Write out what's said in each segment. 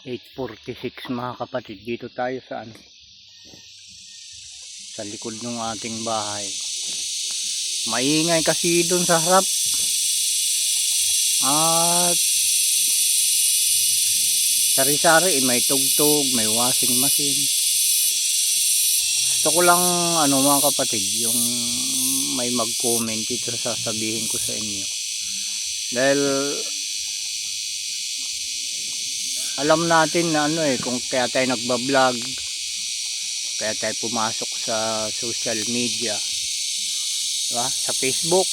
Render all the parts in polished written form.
8:46 mga kapatid, dito tayo sa sa likod ng ating bahay. Maingay kasi doon sa harap at sari-sari, may tugtog, may washing machine. Gusto ko lang mga kapatid, yung may mag-comment dito, sasabihin ko sa inyo, dahil alam natin na kung kaya tayo nagbablog, kaya tayo pumasok sa social media, diba? Sa Facebook,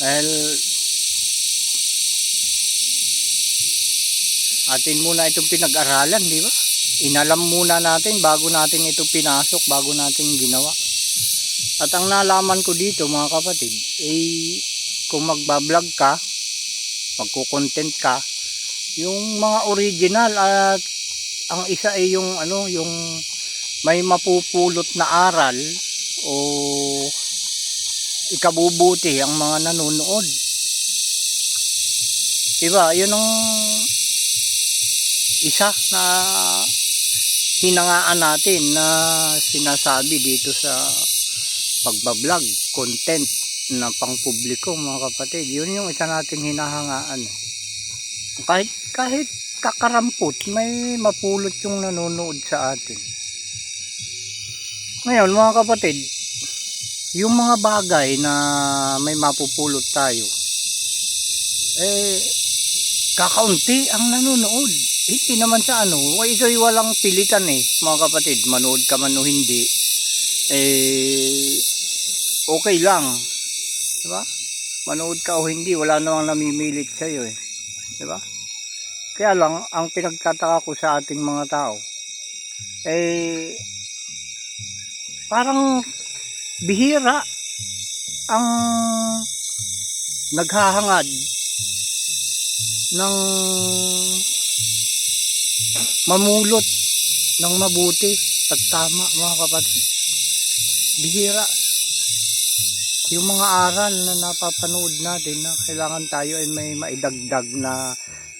dahil atin muna itong pinag-aralan, di ba? Inalam muna natin bago natin ito pinasok, bago natin ginawa. At ang nalaman ko dito mga kapatid, kung magbablog ka, magko-content ka, yung mga original, at ang isa ay yung yung may mapupulot na aral o ikabubuti ang mga nanonood. Diba? Yun ang isa na hinangaan natin na sinasabi dito sa pagbablog, content na pangpubliko mga kapatid. Yun yung isa nating hinahangaan. Kahit kakarampot, may mapulot yung nanonood sa atin. Ngayon mga kapatid, yung mga bagay na may mapupulot tayo, kakaunti ang nanonood. Hindi naman sa ito'y walang pilitan mga kapatid, manood ka man o hindi, okay lang, diba? Manood ka o hindi, wala namang namimilit sa'yo diba? Kaya lang, ang pinagtataka ko sa ating mga tao, parang bihira ang naghahangad ng mamulot ng mabuti at tama mga kapatid. Bihira yung mga aral na napapanood natin na kailangan tayo ay may maidagdag na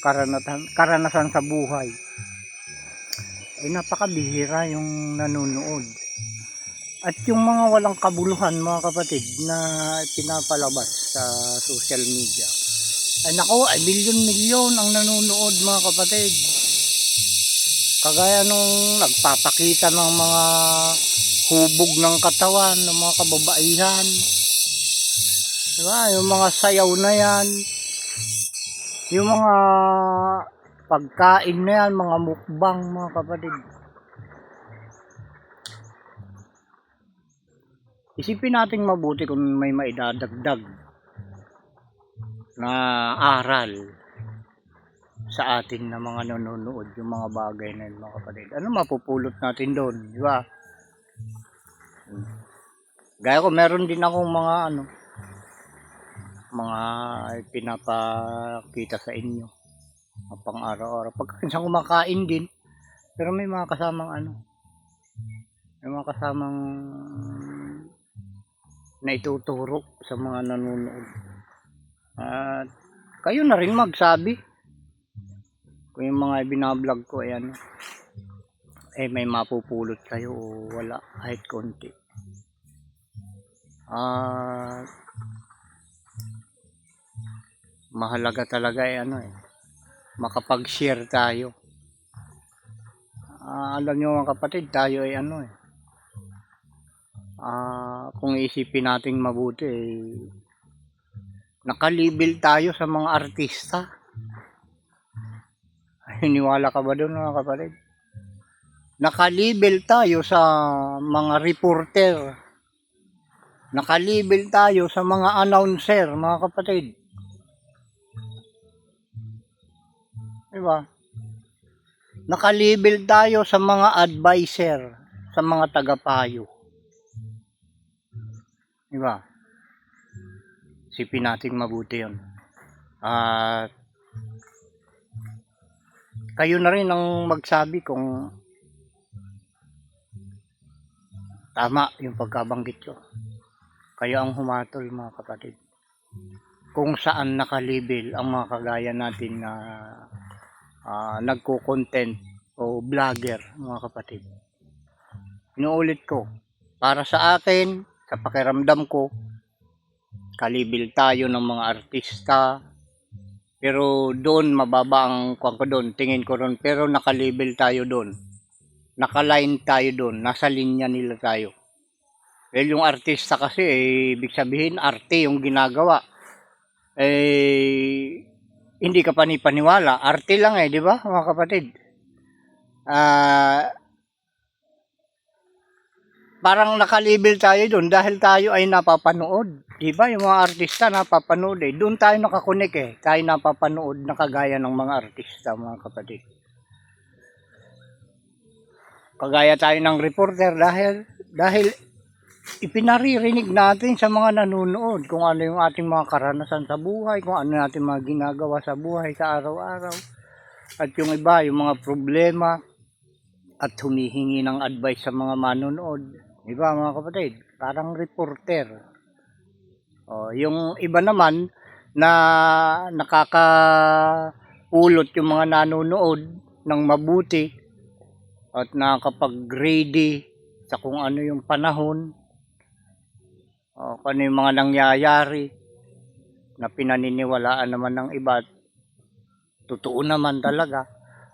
karanasan sa buhay. Napakabihira yung nanonood. At yung mga walang kabuluhan mga kapatid na pinapalabas sa social media, milyon-milyon ang nanonood mga kapatid. Kagaya nung nagpapakita ng mga hubog ng katawan ng mga kababaihan, diba? Yung mga sayaw na yan, yung mga pagkain na yan, mga mukbang mga kapatid. Isipin natin mabuti kung may maidadagdag na aral sa atin na mga nanonood, yung mga bagay na yun mga kapatid. Ano mapupulot natin doon, di ba? Gaya ko, meron din akong mga pinapakita sa inyo pang araw-araw. Pagka kumakain din, pero may mga kasamang may mga kasamang na ituturo sa mga nanonood. At kayo na rin magsabi kung yung mga binablog ko may mapupulot kayo o wala, kahit konti. Mahalaga talaga makapag-share tayo. Alam nyo mga kapatid, tayo kung isipin natin mabuti, nakalibel tayo sa mga artista. Niwala ka ba doon mga kapatid? Nakalibel tayo sa mga reporter. Nakalibel tayo sa mga announcer mga kapatid. Diba? Nakalibel tayo sa mga advisor, sa mga tagapayo. Diba? Isipin natin mabuti yun. At kayo na rin ang magsabi kung tama yung pagkabanggit ko. Kayo ang humatol mga kapatid. kung saan nakalibel ang mga kagaya natin na nagko-content o vlogger, mga kapatid. Inuulit ko, para sa akin, sa pakiramdam ko, kalibel tayo ng mga artista, pero doon mababa ang kuwan ko doon, tingin ko doon, pero nakalibel tayo doon. Nakaline tayo doon, nasa linya nila tayo. Dahil yung artista kasi, ibig sabihin, arte yung ginagawa. Hindi ka panipaniwala, arte lang di ba mga kapatid? Parang nakalibel tayo doon dahil tayo ay napapanood. Di ba yung mga artista napapanood doon tayo nakakonek tayo napapanood na kagaya ng mga artista, mga kapatid. Kagaya tayo ng reporter dahil ipinaririnig natin sa mga nanonood kung ano yung ating mga karanasan sa buhay, kung ano natin mga ginagawa sa buhay sa araw-araw. At yung iba, yung mga problema at humihingi ng advice sa mga manonood. Diba mga kapatid? Parang reporter. Yung iba naman na nakakapulot yung mga nanonood ng mabuti at nakakapag-ready sa kung ano yung panahon, kung ano yung mga nangyayari na pinaniniwalaan naman ng iba. Totoo naman talaga.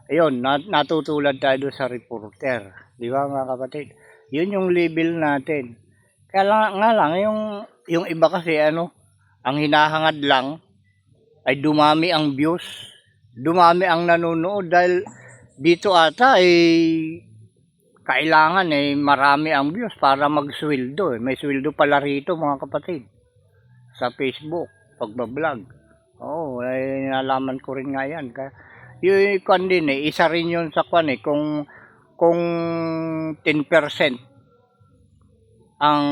Ayun, natutulad tayo sa reporter. Di ba mga kapatid? Yun yung level natin. Kaya nga lang, yung iba kasi ang hinahangad lang ay dumami ang views, dumami ang nanonood dahil dito ata kailangan marami ang views para magsweldo. May sweldo pala rito mga kapatid sa Facebook, pagbablog. Nalaman ko rin nga yan. Yung kwan din isa rin yun sa kwan kung 10% ang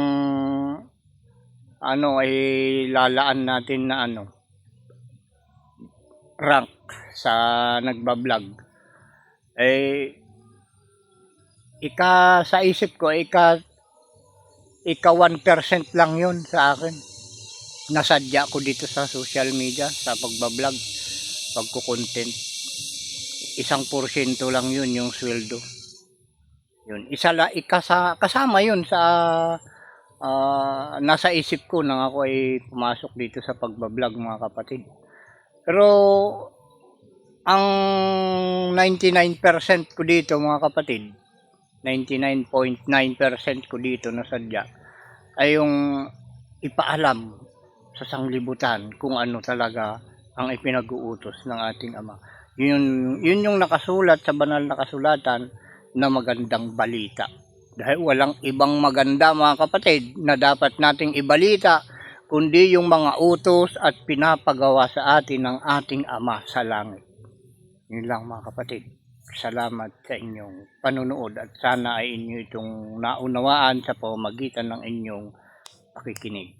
lalaan natin na rank sa nagbablog, sa isip ko ika 1% lang yun sa akin. Nasadya ko dito sa social media, sa pagbablog, pagko-content. 1% lang yun yung sweldo. Yun, kasama yun sa nasa isip ko nang ako ay pumasok dito sa pagbablog, mga kapatid. Pero ang 99% ko dito, mga kapatid, 99.9% ko dito na sadya ay yung ipaalam sa sanglibutan kung ano talaga ang ipinag-uutos ng ating Ama. Yun yung nakasulat sa banal na kasulatan na magandang balita. Dahil walang ibang maganda, mga kapatid, na dapat nating ibalita kundi yung mga utos at pinapagawa sa atin ng ating Ama sa langit. Yun lang, mga kapatid. Salamat sa inyong panunood at sana ay inyo itong naunawaan sa pamamagitan ng inyong pakikinig.